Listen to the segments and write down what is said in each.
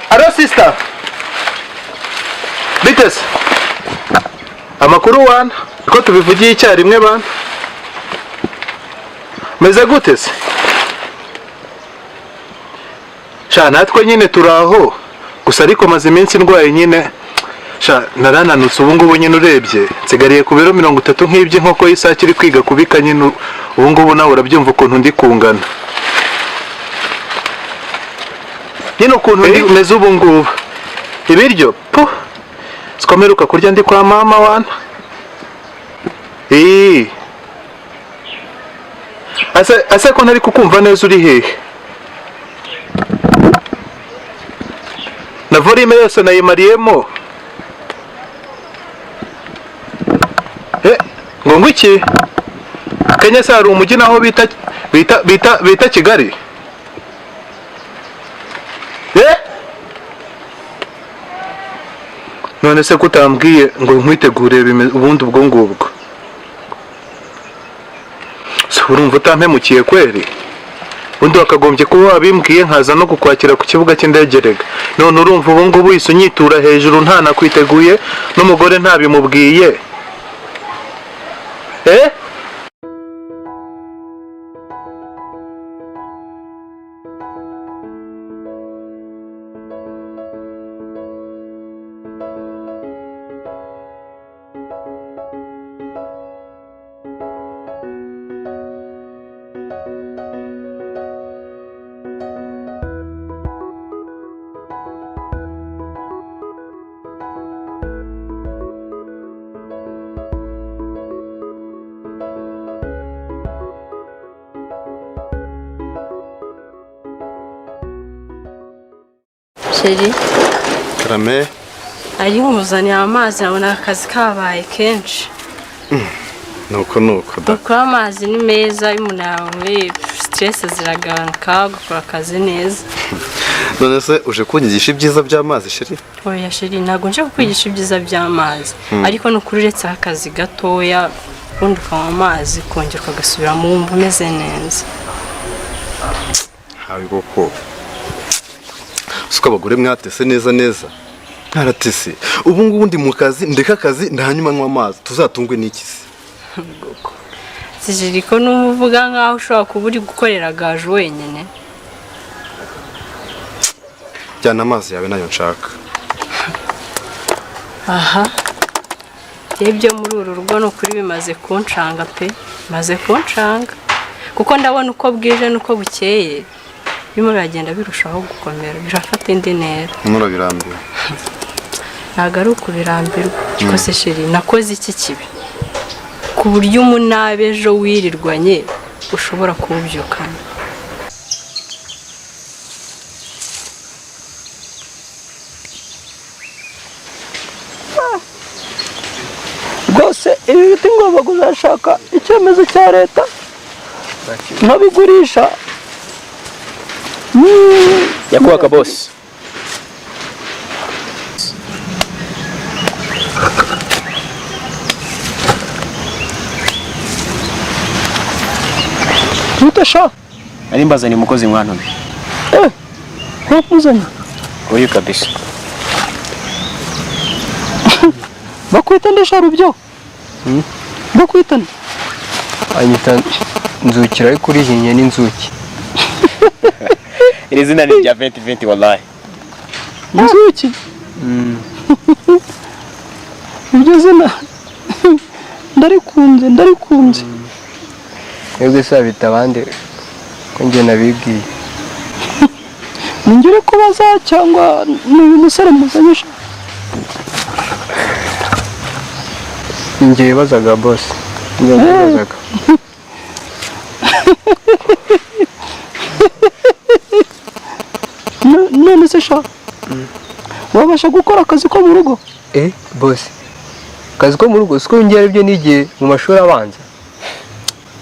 Alo sister. Bites. Amakuru wana ko tubivugiye icyarimwe bana. Meze gute se? Sha natwe nyine turaho. Gusa ariko maze iminsi ndwaye nyine. Sha narananutse ubu ngubu nyine urebye. Nsigariye ku biro 30 nk'ibyo nkoko y'isaki iri kwiga kubika nyine ubu ngubu nawe urabyumva ukuntu ndi kungana. Nyine ukuntu ndi meze ubu ngubu. Ibiryo po sikomeruka kurya ndi kwa mama wana. Ase ko ntari kukumva neza uri hehe? Na volume yose nayimariyemo. Ngo iki? Kenya se hari umujyi naho bita Kigali? None se kutambwiye ngo nkwitegure ubundi ubwo ngubwo. Urumva utampemukiye kweri? Undi wakagombye kuba wabimbwiye nkaza no kukwakira ku kibuga cy'indegerega. None urumva ubu ngubu isunyitura hejuru nta nakwiteguye n'umugore ntabimubwiye. Sheri Karame ari nkuzaniye amazi abona akazi kabaye kenshi. Nuko Dukora amazi ni meza y'umunawe stress ziragabanuka gukora akazi neza. None se uje kunyigisha ibyiza by'amazi Sheri? Oya Sheri ntago nje kukwigisha ibyiza by'amazi ariko nukururetse akazi gatoya ubundi ukanywa amazi kongera ukagasubira mu wumva umeze neza. Habi koko suko abagore mwatese neza ntaratese ubu ngubu ndi mu kazi ndeka akazi ndahanyuma nywa amazi tuzatungwe n'iki se? Sijiri ko numuvuga nkaho ushobora kuba uri gukorera gaje wenyine. Jyana amazi yawe nayo nshaka. Aha ibyo muri uru rugo n'ukuri bimaze kuncanga pe maze kuncanga kuko ndabona uko bwije nuko bukeye bimo biragenda birushaho gukomera birafata indi ntera. Murabirambiwe? Ntago ari ukubirambirwa ko se Sheri nakoze iki kibi ku buryo umunabe ejo wirirwanye ushobora kubyukana. Rwose ibi biti ngomba kuzashaka icyemezo cya leta nkabigurisha. Yakuwaka boss. Mutasha Ari mbazani umukozi mwantumye. Nkuzanya Uyu kabisa. bakwita ndashara byo. Bakwita anyita nzukira ariko urihinnye n'inzuki. Iri zina ni rya 2020 wallahi. Inzuki? Iryo zina ndarikunze. Yego se bitabande ko nge nabibwiye. Ningire ko baza cyangwa n'uyu musore muzanyisha. Ngiye bazaga boss. Ngiye bazaga. None se sha wabasha gukora akazi ko mu rugo? Boss akazi ko mu rugo siko ngiye byo nigiye mu mashuri abanza.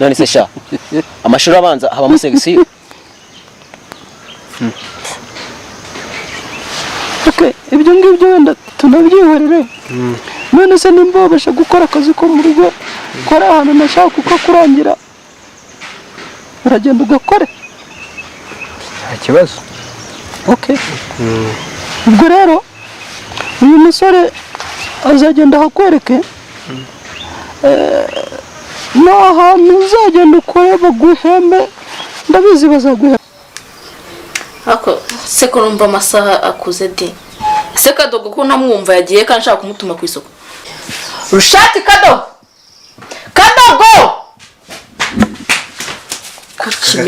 None se sha amashuri abanza haba mu section. Okay, ibyo ngibyo wenda tunabyihorere. None se nimba wabasha gukora akazi ko mu rugo kora ahantu nashaka kuko kurangira uragenda ugakore. Nta kibazo. okay ubwo rero uyu musore azagenda hakwereke n'ahantu uzagenda ukore baguhembe ndabizi bazaguhemba. Ako se ko numva amasaha akuze de se Kadogo ko ntamwumva yagiye kandi nshaka kumutuma ku isoko. Rushati Kadogo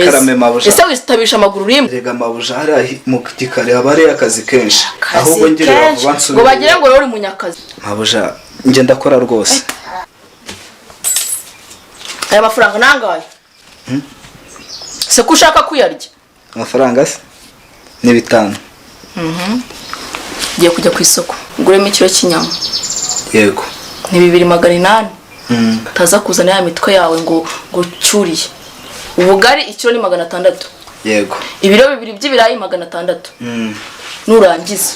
Karame mabuja. Ese wistabisha amaguru rimwe. Rega mabuja hari mu kikare abari akazi kenshi. Ahubwo ngire bavubansubira. Ngo bagire ngo uri munyakazi. Mabuja nge ndakora rwose. Aya mafaranga nangaye. Se ko ushaka kuyarya. Amafaranga se ni 5. Ngiye kujya ku isoko. Nguremo ikiro cy'inyama. Yego. Ni 2,800. Taza kuzana ya mitwe yawe ngo cyuriye. Ubugari ikiro ni 600. Yego. Ibiro 2 by'ibirayi 600. Nurangiza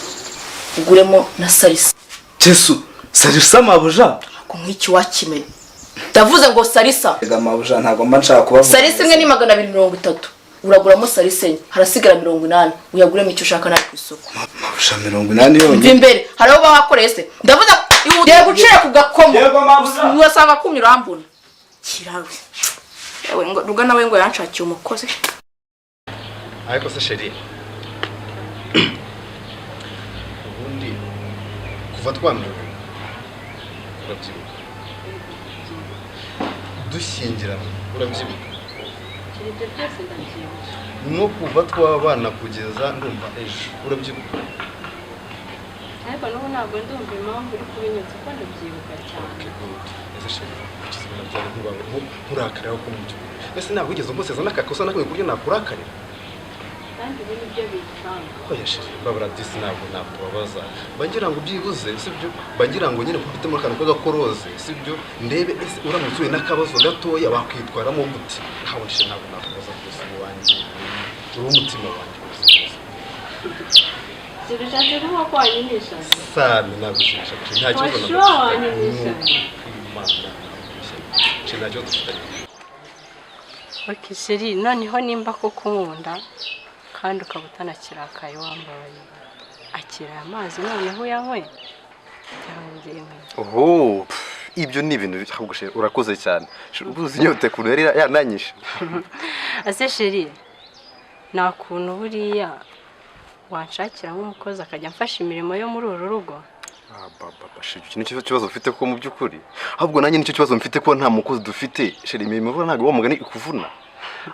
uguremo na salisa. Jesu, salisa mabuja. Ko nk'iki wakime. Ndavuze ngo salisa. Rega mabuja ntago mba nshaka kubavuga. Salisa imwe ni 230. Uraguramo salisa enye. Harasigara 80. Uyaguremo icyo ushaka nayo ku isoko. Mabuja 80 yonyine. Mva imbere. Hariho bahakoreye se. Ndavuze igiye gucira ku gakomo. Yego mabuja. Urasanga kunyura ambuna. Kirawe. Ewe ngo ruga nawe ngo yanshakiye umukozi. Ariko se sheri. Ubundi kuva twamira urabyibuka. Dushyingirana urabyibuka. No kuva twabana kugeza ndumva ejo urabyibuka. Ariko n'ubu ntabwo ndumva impamvu uri kubinyutsa ko ndabyibuka cyane. Ese sheri ukizibona byari nkurakara ko mu by'ukuri. Ese ntabwo wigeze umuseza n'akakosa nakwe kuryo nakurakarira. Kandi ibi nibyo bicanga. Oya sheri babura disi ntabwo nakubabaza. Bagira ngo byibuze sibyo bagira ngo nyine kufite mu kantu k'agakoroze sibyo ndebe ese uramutse we n'akabazo gatoya bakwitwaramo gute. Ntawe sheri ntabwo nakubaza rwose wanjye. Uri umutima wanjye rwose. Zirushatse kuba kwanyinisha. Sami nagushisha nta kibazo na. Wanyinisha. Chinajyo dufite. Okay, sheri noneho nimba ko kunkunda kandi ukaba utanakirakaye wambaye. Akira amazi noneho yankwe. Oho, ibyo ni ibintu ahubwo sheri urakoze cyane. Ubuzi nyote kuntu yari yananyisha. Ase sheri nta kuntu buriya wanshakira nk'umukozi akajya mfasha imirimo yo muri uru rugo. Baba sheri nicyo kibazo ufite ko mu by'ukuri. Ahubwo nanjye nicyo kibazo mfite ko nta mukozi dufite. Sheri imirimo vuba ntabwo wamugani ikuvuna.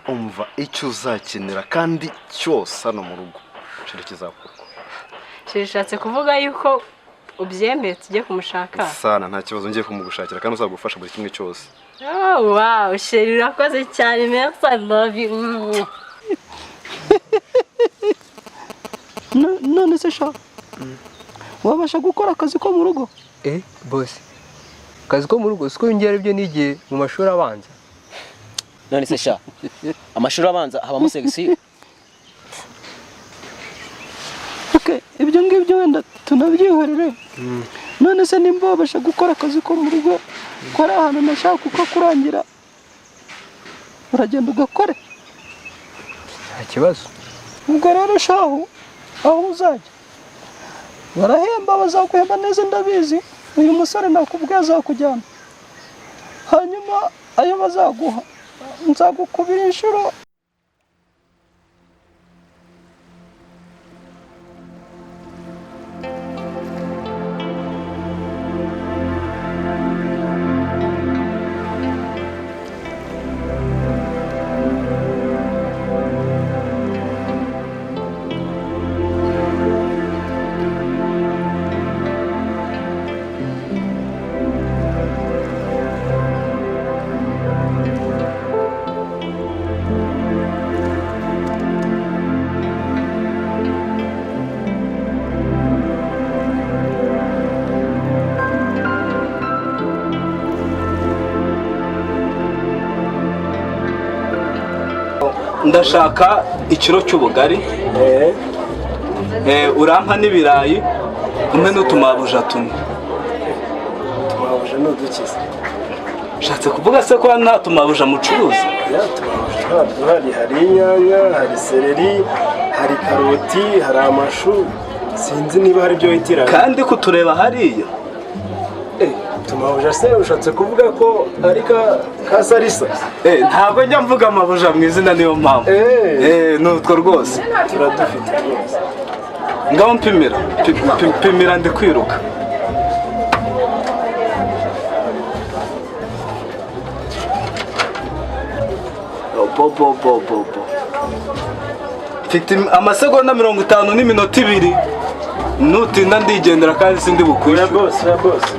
Umva icyo uzakenera kandi cyose hano mu rugo. Sheri kizakorwa. Sheri shatse kuvuga yuko ubyemeye tujye kumushaka. Sana nta kibazo ngiye kumugushakira kandi uzagufasha buri kimwe cyose. Oh wow, sheri urakoze cyane. Merci, I love you. None se sha wabasha gukora akazi ko mu rugo? Boss, akazi ko mu rugo siko ngera ibyo nigiye mu mashuri abanza. None se sha amashuri abanza habamo section. Okay, ibyo ngibyo wenda tunabyihorere. None se nimba wabasha gukora akazi ko mu rugo kora ahantu nashaka kuko kurangira uragenda ugakore. Nta kibazo. Ubwo rero shaho aho uzajya barahemba bazaguhemba neza ndabizi. Uyu musore nakubwiye azakujyana. Hanyuma ayo bazaguha nzagukubira inshuro. Ndashaka ikiro cy'ubugari. Urampa n'ibirayi. Umwe n'utumabuja tumwe. Tumabuja n'udukiza. Shatse kuvuga se ko nta tumabuja mucuruza? Hari inyanya, hari seleri, hari karoti hari amashu sinzi niba hari ibyo witiranya kandi kutureba hariya tumabuja se ushatse kuvuga ko ari ka Salisa ntabwo njya mvuga amabuja mu izina niyo mpamvu nutwo rwose turadufite rwose ngaho mpimira ndi kwiruka mfite amasegonda 50 n'iminota 2 nutinda ndigendera kandi sindi bukwishyura bose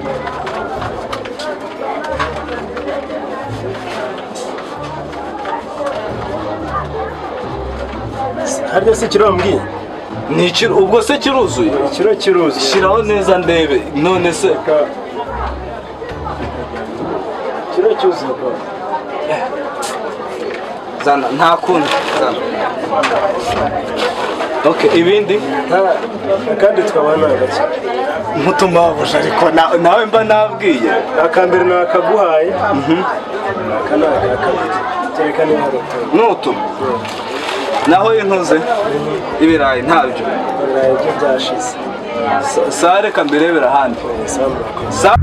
harya se ikiro wambwiye ni ikiro ubwo se kiruzuye ikiro kiruzuye shyiraho neza ndebe none se ikiro cyuzuye zana nta kundi zana ibindi kandi twabana gake nkutumabuje ariko nawe mba nabwiye akambere nakaguhaye akabiri tereka niba nutu naho intuze ibirayi ntabyo ibirayi byo byashize sare kambirebera ahandi Sam